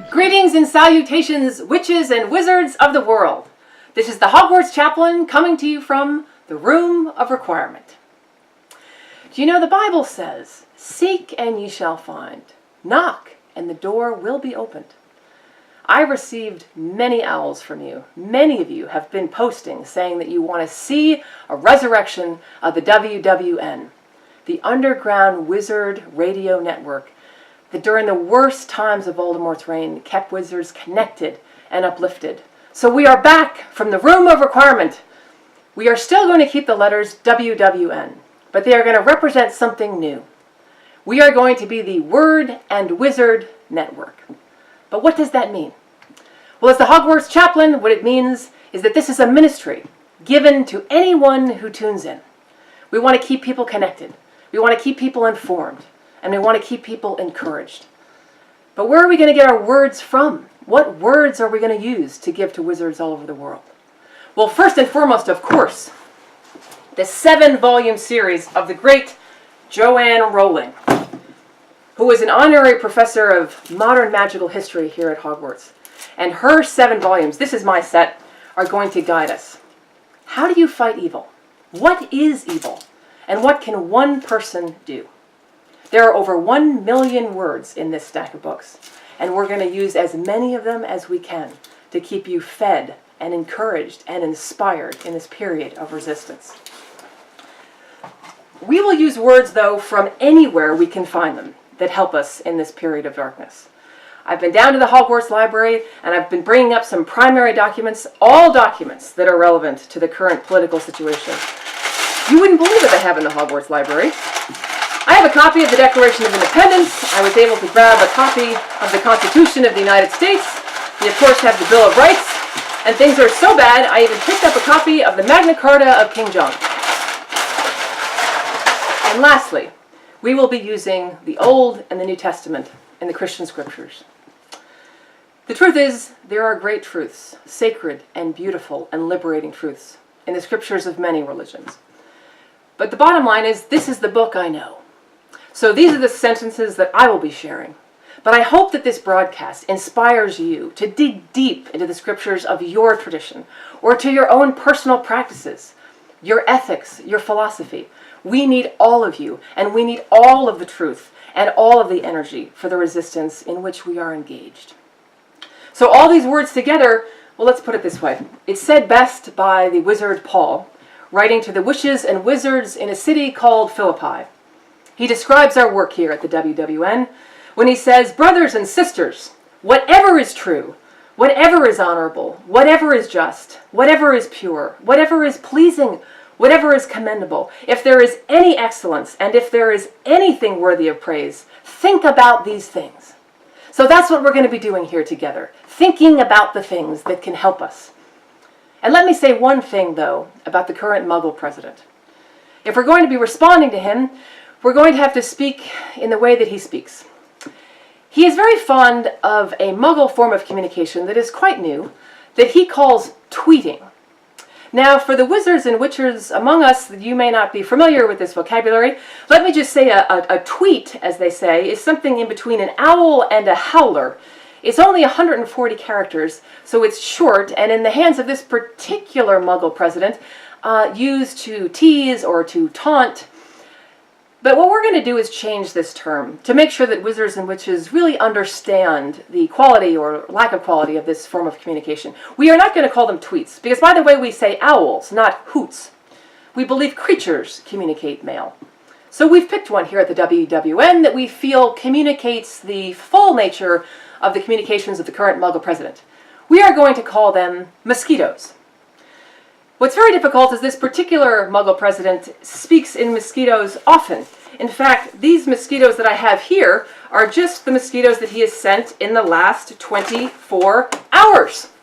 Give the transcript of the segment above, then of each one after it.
Greetings and salutations, witches and wizards of the world. This is the Hogwarts Chaplain coming to you from the Room of Requirement. Do you know the Bible says, "Seek and ye shall find. Knock and the door will be opened." I received many owls from you. Many of you have been posting saying that you want to see a resurrection of the WWN, the Underground Wizard Radio Network, that during the worst times of Voldemort's reign kept wizards connected and uplifted. So we are back from the Room of Requirement. We are still going to keep the letters WWN, but they are going to represent something new. We are going to be the Word and Wizard Network. But what does that mean? Well, as the Hogwarts Chaplain, what it means is that this is a ministry given to anyone who tunes in. We want to keep people connected. We want to keep people informed. And we want to keep people encouraged. But where are we going to get our words from? What words are we going to use to give to wizards all over the world? Well, first and foremost, of course, the 7-volume series of the great Joanne Rowling, who is an honorary professor of modern magical history here at Hogwarts. And her 7 volumes, this is my set, are going to guide us. How do you fight evil? What is evil? And what can one person do? There are over 1 million words in this stack of books, and we're going to use as many of them as we can to keep you fed and encouraged and inspired in this period of resistance. We will use words, though, from anywhere we can find them that help us in this period of darkness. I've been down to the Hogwarts Library, and I've been bringing up some primary documents, all documents that are relevant to the current political situation. You wouldn't believe what they have in the Hogwarts Library. I have a copy of the Declaration of Independence. I was able to grab a copy of the Constitution of the United States. We, of course, have the Bill of Rights. And things are so bad, I even picked up a copy of the Magna Carta of King John. And lastly, we will be using the Old and the New Testament in the Christian scriptures. The truth is, there are great truths, sacred and beautiful and liberating truths, in the scriptures of many religions. But the bottom line is, this is the book I know. So these are the sentences that I will be sharing. But I hope that this broadcast inspires you to dig deep into the scriptures of your tradition, or to your own personal practices, your ethics, your philosophy. We need all of you, and we need all of the truth and all of the energy for the resistance in which we are engaged. So all these words together, well, let's put it this way. It's said best by the wizard Paul, writing to the witches and wizards in a city called Philippi. He describes our work here at the WWN when he says, "Brothers and sisters, whatever is true, whatever is honorable, whatever is just, whatever is pure, whatever is pleasing, whatever is commendable, if there is any excellence, and if there is anything worthy of praise, think about these things." So that's what we're going to be doing here together, thinking about the things that can help us. And let me say one thing, though, about the current Muggle president. If we're going to be responding to him, we're going to have to speak in the way that he speaks. He is very fond of a Muggle form of communication that is quite new, that he calls tweeting. Now, for the wizards and witchers among us, you may not be familiar with this vocabulary. Let me just say a tweet, as they say, is something in between an owl and a howler. It's only 140 characters, so it's short, and in the hands of this particular Muggle president, used to tease or to taunt. But what we're going to do is change this term to make sure that wizards and witches really understand the quality or lack of quality of this form of communication. We are not going to call them tweets, because by the way, we say owls, not hoots. We believe creatures communicate mail. So we've picked one here at the WWN that we feel communicates the full nature of the communications of the current Muggle president. We are going to call them mosquitos. What's very difficult is this particular Muggle president speaks in mosquitos often. In fact, these mosquitos that I have here are just the mosquitos that he has sent in the last 24 hours.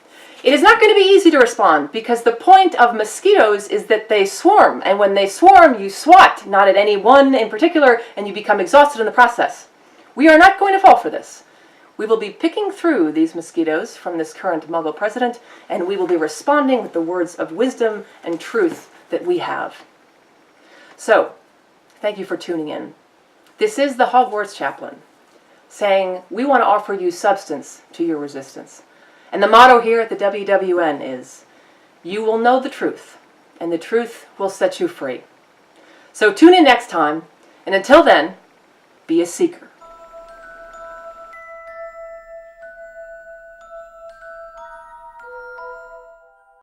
It is not going to be easy to respond, because the point of mosquitoes is that they swarm, and when they swarm, you swat, not at any one in particular, and you become exhausted in the process. We are not going to fall for this. We will be picking through these mosquitoes from this current Muggle president, and we will be responding with the words of wisdom and truth that we have. So, thank you for tuning in. This is the Hogwarts chaplain saying, we want to offer you substance to your resistance. And the motto here at the WWN is, you will know the truth, and the truth will set you free. So tune in next time, and until then, be a seeker.